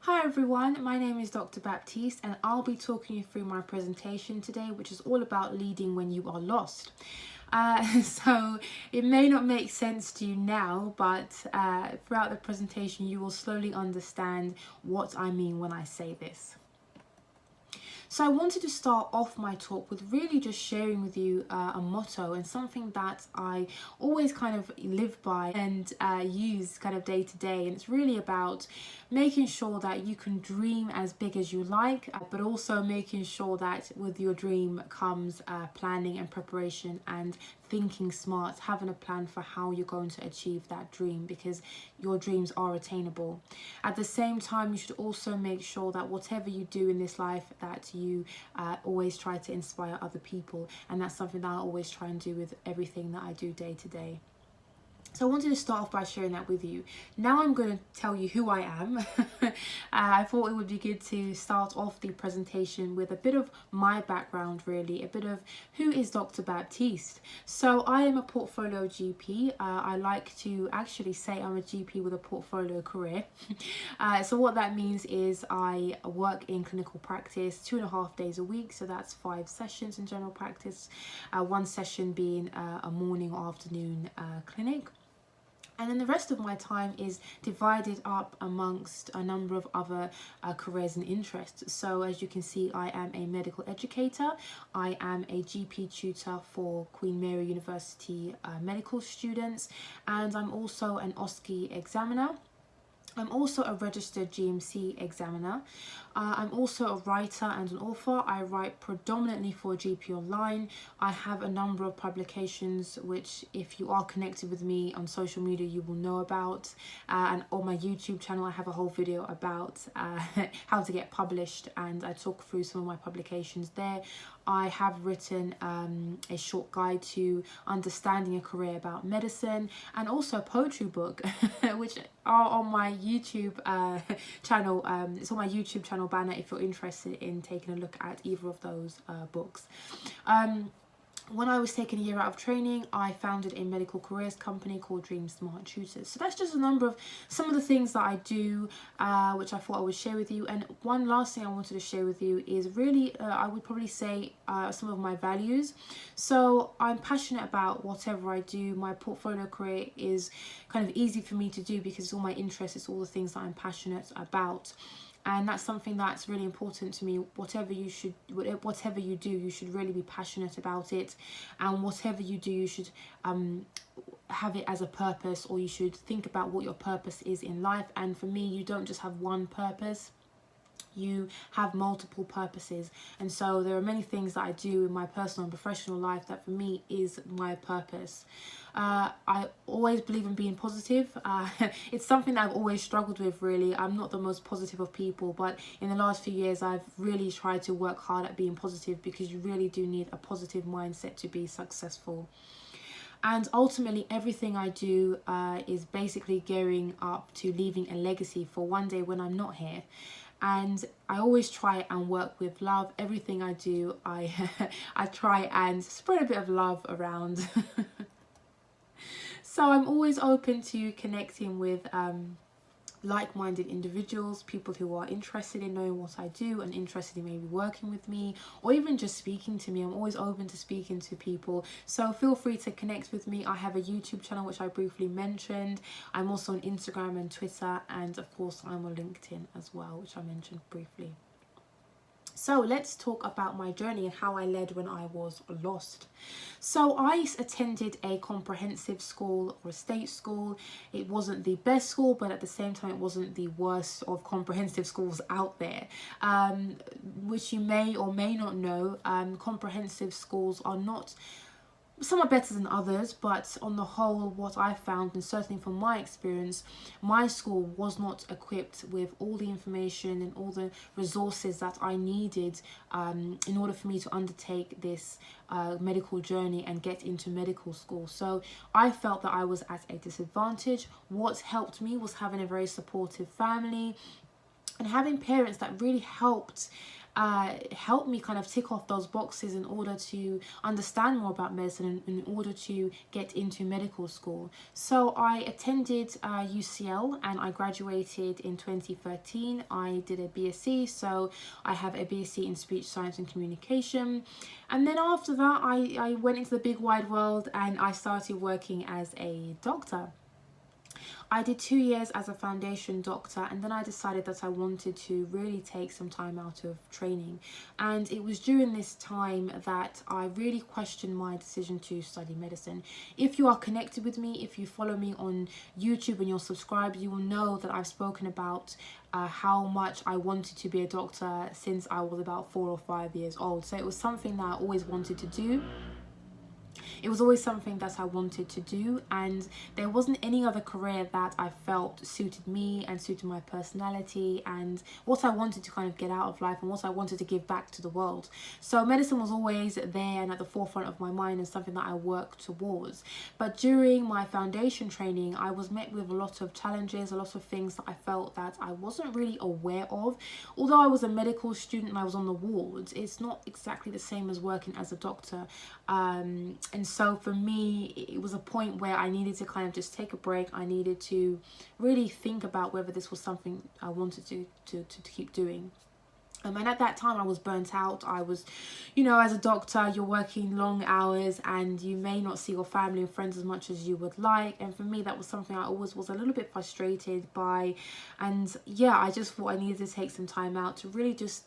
Hi everyone, my name is Dr. Baptiste and I'll be talking you through my presentation today, which is all about leading when you are lost. So it may not make sense to you now, but throughout the presentation you will slowly understand what I mean when I say this. So I wanted to start off my talk with really just sharing with you a motto and something that I always kind of live by and use kind of day to day. And it's really about making sure that you can dream as big as you like, but also making sure that with your dream comes planning and preparation and thinking smart, having a plan for how you're going to achieve that dream, because your dreams are attainable. At the same time, you should also make sure that whatever you do in this life, that you always try to inspire other people, and that's something that I always try and do with everything that I do day to day. So I wanted to start off by sharing that with you. Now I'm going to tell you who I am. I thought it would be good to start off the presentation with a bit of my background, really, a bit of who is Dr. Baptiste. So I am a portfolio GP. I like to actually say I'm a GP with a portfolio career. So what that means is I work in clinical practice 2.5 days a week. So that's 5 sessions in general practice, one session being a morning or afternoon clinic. And then the rest of my time is divided up amongst a number of other careers and interests. So as you can see, I am a medical educator. I am a GP tutor for Queen Mary University medical students. And I'm also an OSCE examiner. I'm also a registered GMC examiner. I'm also a writer and an author. I write predominantly for GP Online. I have a number of publications which, if you are connected with me on social media, you will know about. And on my YouTube channel, I have a whole video about how to get published, and I talk through some of my publications there. I have written a short guide to understanding a career about medicine, and also a poetry book, which are on my YouTube channel. It's on my YouTube channel banner if you're interested in taking a look at either of those books. When I was taking a year out of training, I founded a medical careers company called Dream Smart Tutors. So that's just some of the things that I do, which I thought I would share with you. And one last thing I wanted to share with you is really, I would probably say some of my values. So I'm passionate about whatever I do. My portfolio career is kind of easy for me to do because it's all my interests, it's all the things that I'm passionate about. And that's something that's really important to me. Whatever you do, you should really be passionate about it. And whatever you do, you should have it as a purpose, or you should think about what your purpose is in life. And for me, you don't just have one purpose. You have multiple purposes, and so there are many things that I do in my personal and professional life that for me is my purpose. I always believe in being positive. It's something that I've always struggled with, really. I'm not the most positive of people, but in the last few years I've really tried to work hard at being positive, because you really do need a positive mindset to be successful. And ultimately, everything I do is basically gearing up to leaving a legacy for one day when I'm not here. And I always try and work with love. Everything I do, I try and spread a bit of love around. So I'm always open to connecting with like-minded individuals, people who are interested in knowing what I do and interested in maybe working with me, or even just speaking to me. I'm always open to speaking to people, so feel free to connect with me. I have a YouTube channel which I briefly mentioned. I'm also on Instagram and Twitter, and of course I'm on LinkedIn as well, which I mentioned briefly. So let's talk about my journey and how I led when I was lost. So I attended a comprehensive school, or a state school. It wasn't the best school, but at the same time it wasn't the worst of comprehensive schools out there. Which you may or may not know, comprehensive schools are not... Some are better than others, but on the whole, what I found, and certainly from my experience, my school was not equipped with all the information and all the resources that I needed in order for me to undertake this medical journey and get into medical school. So I felt that I was at a disadvantage. What helped me was having a very supportive family, And having parents that really helped me kind of tick off those boxes in order to understand more about medicine and in order to get into medical school. So I attended UCL and I graduated in 2013. I did a BSc, so I have a BSc in speech science and communication. And then after that, I went into the big wide world and I started working as a doctor. I did 2 years as a foundation doctor, and then I decided that I wanted to really take some time out of training. And it was during this time that I really questioned my decision to study medicine. If you are connected with me, if you follow me on YouTube and you're subscribed, you will know that I've spoken about how much I wanted to be a doctor since I was about 4 or 5 years old. So it was something that I always wanted to do. It was always something that I wanted to do, and there wasn't any other career that I felt suited me and suited my personality and what I wanted to kind of get out of life and what I wanted to give back to the world. So medicine was always there and at the forefront of my mind and something that I worked towards. But during my foundation training, I was met with a lot of challenges, a lot of things that I felt that I wasn't really aware of. Although I was a medical student and I was on the wards, it's not exactly the same as working as a doctor. And so for me, it was a point where I needed to kind of just take a break. I needed to really think about whether this was something I wanted to keep doing. And at that time I was burnt out. I was, as a doctor, you're working long hours and you may not see your family and friends as much as you would like. And for me, that was something I always was a little bit frustrated by. And yeah, I just thought I needed to take some time out to really just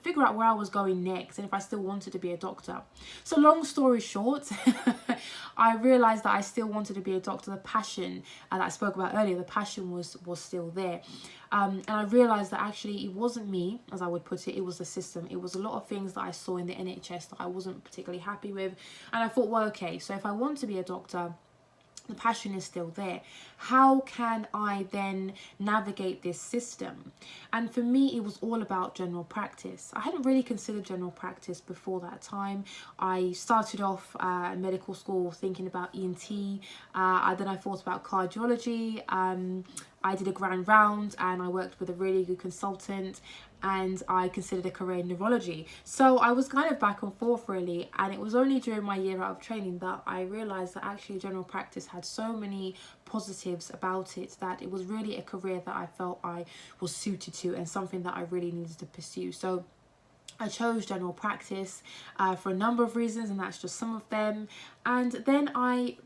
figure out where I was going next and if I still wanted to be a doctor. So long story short, I realized that I still wanted to be a doctor. The passion that I spoke about earlier, the passion was still there. And I realized that actually it wasn't me, as I would put it, it was the system. It was a lot of things that I saw in the NHS that I wasn't particularly happy with. And I thought, well, okay, so if I want to be a doctor, the passion is still there. How can I then navigate this system? And for me, it was all about general practice. I hadn't really considered general practice before that time. I started off medical school thinking about ENT. Then I thought about cardiology. I did a grand round and I worked with a really good consultant, and I considered a career in neurology. So I was kind of back and forth really, and it was only during my year out of training that I realised that actually general practice had so many positives about it that it was really a career that I felt I was suited to and something that I really needed to pursue. So I chose general practice for a number of reasons, and that's just some of them. And then I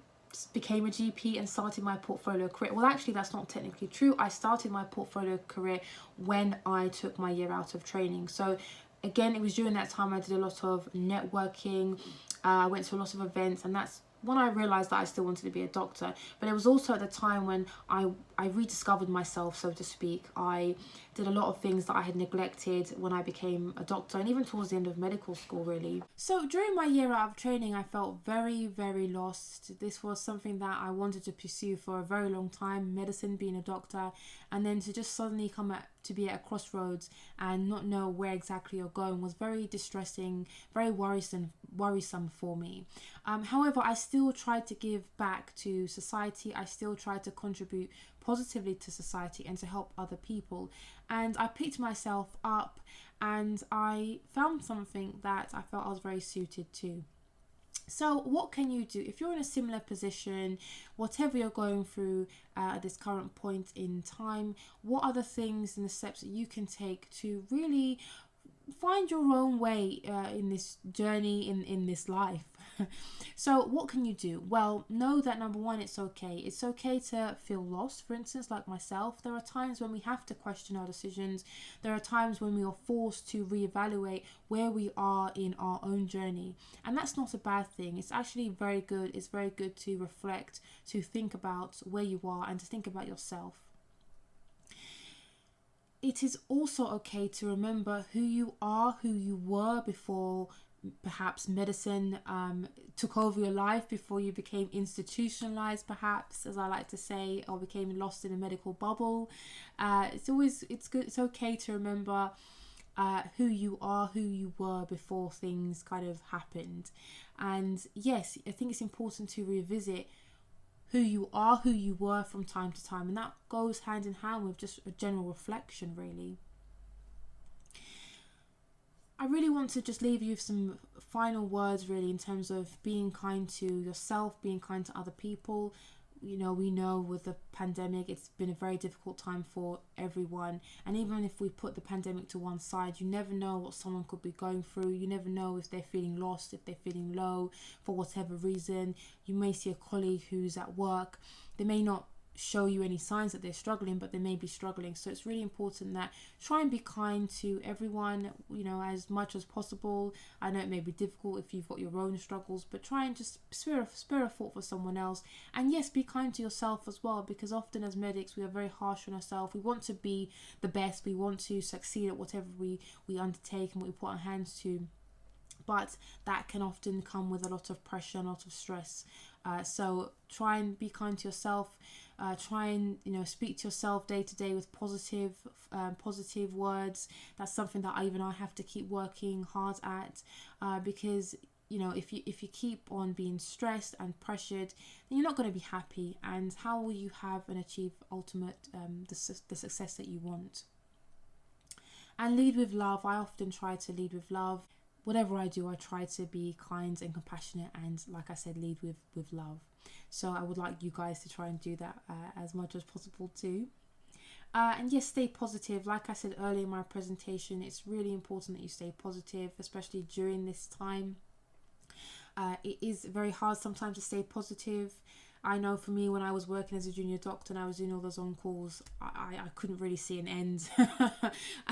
became a GP and started my portfolio career. Well, actually, that's not technically true. I started my portfolio career when I took my year out of training. So again, it was during that time I did a lot of networking. I went to a lot of events, and that's when I realised that I still wanted to be a doctor. But it was also at the time when I rediscovered myself, so to speak. I did a lot of things that I had neglected when I became a doctor, and even towards the end of medical school, really. So during my year out of training, I felt very, very lost. This was something that I wanted to pursue for a very long time, medicine, being a doctor, and then to just suddenly to be at a crossroads and not know where exactly you're going was very distressing, very worrisome for me. However, I still tried to give back to society. I still tried to contribute positively to society and to help other people. And I picked myself up and I found something that I felt I was very suited to. So what can you do if you're in a similar position, whatever you're going through at this current point in time? What are the things and the steps that you can take to really find your own way in this journey, in this life? So what can you do? Well, know that number one, it's okay. It's okay to feel lost. For instance, like myself, there are times when we have to question our decisions. There are times when we are forced to reevaluate where we are in our own journey. And that's not a bad thing. It's actually very good. It's very good to reflect, to think about where you are and to think about yourself. It is also okay to remember who you are, who you were before perhaps medicine took over your life, before you became institutionalized, perhaps, as I like to say, or became lost in a medical bubble. It's okay to remember who you are, who you were before things kind of happened. And yes, I think it's important to revisit who you are, who you were from time to time, and that goes hand in hand with just a general reflection, really. I really want to just leave you with some final words, really, in terms of being kind to yourself, being kind to other people. We know with the pandemic, it's been a very difficult time for everyone. And even if we put the pandemic to one side, you never know what someone could be going through. You never know if they're feeling lost, if they're feeling low for whatever reason. You may see a colleague who's at work. They may not show you any signs that they're struggling, but they may be struggling. So it's really important that try and be kind to everyone, as much as possible. I know it may be difficult if you've got your own struggles, but try and just spare a thought for someone else. And yes, be kind to yourself as well, because often as medics we are very harsh on ourselves. We want to be the best, we want to succeed at whatever we undertake and what we put our hands to, but that can often come with a lot of pressure and a lot of stress. So try and be kind to yourself. Try and speak to yourself day to day with positive words. That's something that I have to keep working hard at, because if you keep on being stressed and pressured, then you're not going to be happy. And how will you have and achieve ultimate the success that you want? And lead with love. I often try to lead with love. Whatever I do, I try to be kind and compassionate, and like I said, lead with love. So I would like you guys to try and do that as much as possible too. And yes, stay positive. Like I said earlier in my presentation, it's really important that you stay positive, especially during this time. It is very hard sometimes to stay positive. I know for me, when I was working as a junior doctor and I was doing all those on-calls, I couldn't really see an end.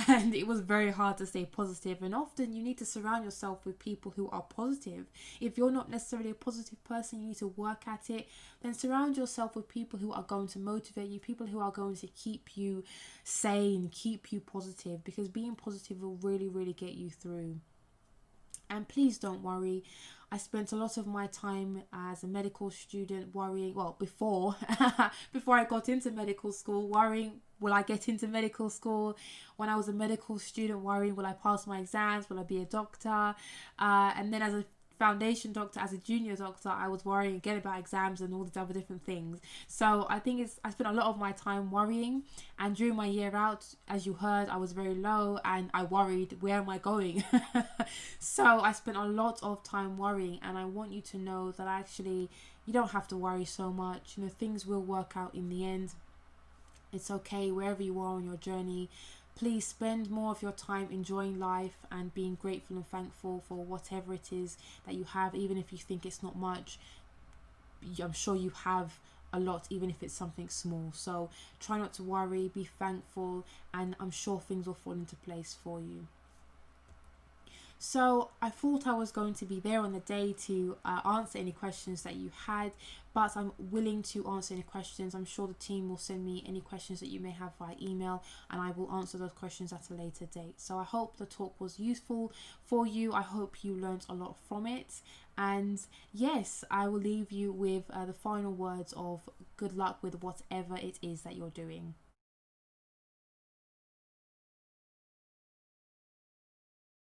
And it was very hard to stay positive. And often you need to surround yourself with people who are positive. If you're not necessarily a positive person, you need to work at it. Then surround yourself with people who are going to motivate you, people who are going to keep you sane, keep you positive, because being positive will really, really get you through. And please don't worry. I spent a lot of my time as a medical student worrying, before I got into medical school, worrying, will I get into medical school? When I was a medical student, worrying, will I pass my exams? Will I be a doctor? And then as a foundation doctor, as a junior doctor, I was worrying again about exams and all these other different things. So I think I spent a lot of my time worrying, and during my year out, as you heard, I was very low and I worried, where am I going? So I spent a lot of time worrying, and I want you to know that actually you don't have to worry so much. Things will work out in the end. It's okay wherever you are on your journey. Please spend more of your time enjoying life and being grateful and thankful for whatever it is that you have, even if you think it's not much. I'm sure you have a lot, even if it's something small. So try not to worry, be thankful, and I'm sure things will fall into place for you. So I thought I was going to be there on the day to answer any questions that you had, but I'm willing to answer any questions. I'm sure the team will send me any questions that you may have via email, and I will answer those questions at a later date. So I hope the talk was useful for you. I hope you learned a lot from it. And yes, I will leave you with the final words of good luck with whatever it is that you're doing.